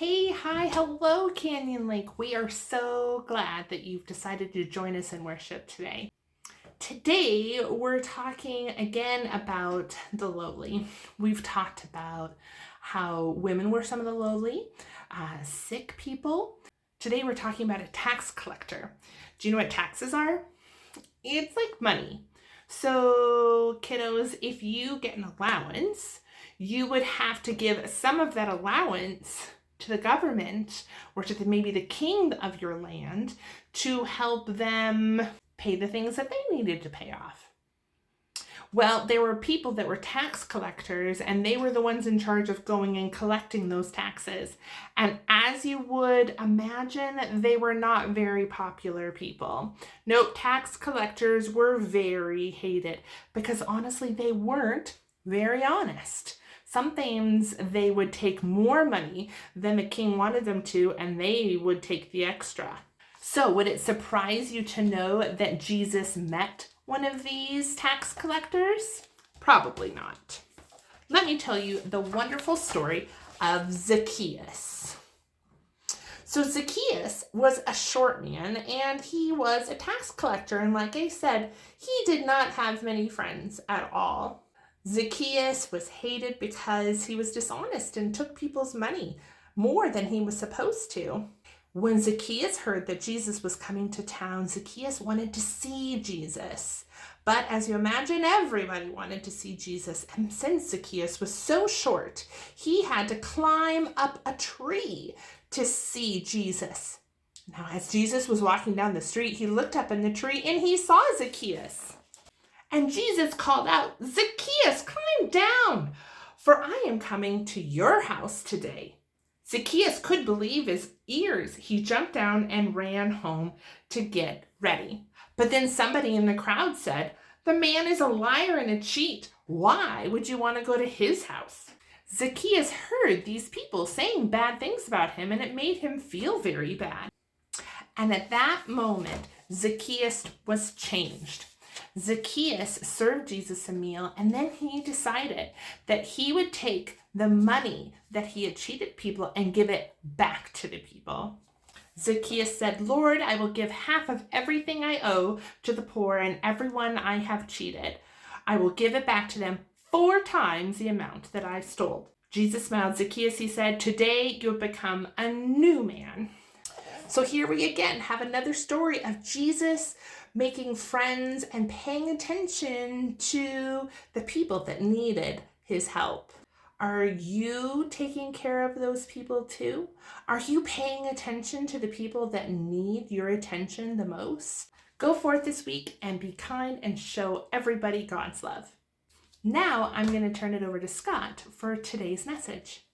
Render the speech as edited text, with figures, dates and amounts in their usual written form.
Hey, hi, hello, Canyon Lake. We are so glad that you've decided to join us in worship today. Today, we're talking again about the lowly. We've talked about how women were some of the lowly, sick people. Today, we're talking about a tax collector. Do you know what taxes are? It's like money. So, kiddos, if you get an allowance, you would have to give some of that allowance to the government or to maybe the king of your land to help them pay the things that they needed to pay off. Well, there were people that were tax collectors, and they were the ones in charge of going and collecting those taxes. And as you would imagine, they were not very popular people. Nope, tax collectors were very hated because honestly, they weren't very honest. Sometimes they would take more money than the king wanted them to, and they would take the extra. So would it surprise you to know that Jesus met one of these tax collectors? Probably not. Let me tell you the wonderful story of Zacchaeus. So Zacchaeus was a short man, and he was a tax collector. And like I said, he did not have many friends at all. Zacchaeus was hated because he was dishonest and took people's money more than he was supposed to. When Zacchaeus heard that Jesus was coming to town, Zacchaeus wanted to see Jesus. But as you imagine, everybody wanted to see Jesus. And since Zacchaeus was so short, he had to climb up a tree to see Jesus. Now, as Jesus was walking down the street, he looked up in the tree and he saw Zacchaeus. And Jesus called out, "Zacchaeus, climb down, for I am coming to your house today." Zacchaeus couldn't believe his ears. He jumped down and ran home to get ready. But then somebody in the crowd said, "The man is a liar and a cheat. Why would you want to go to his house?" Zacchaeus heard these people saying bad things about him, and it made him feel very bad. And at that moment, Zacchaeus was changed. Zacchaeus served Jesus a meal, and then he decided that he would take the money that he had cheated people and give it back to the people. Zacchaeus said, "Lord, I will give half of everything I owe to the poor and everyone I have cheated. I will give it back to them 4 times the amount that I stole." Jesus smiled. "Zacchaeus," he said, "today you have become a new man." So here we again have another story of Jesus making friends and paying attention to the people that needed his help. Are you taking care of those people too? Are you paying attention to the people that need your attention the most? Go forth this week and be kind and show everybody God's love. Now I'm going to turn it over to Scott for today's message.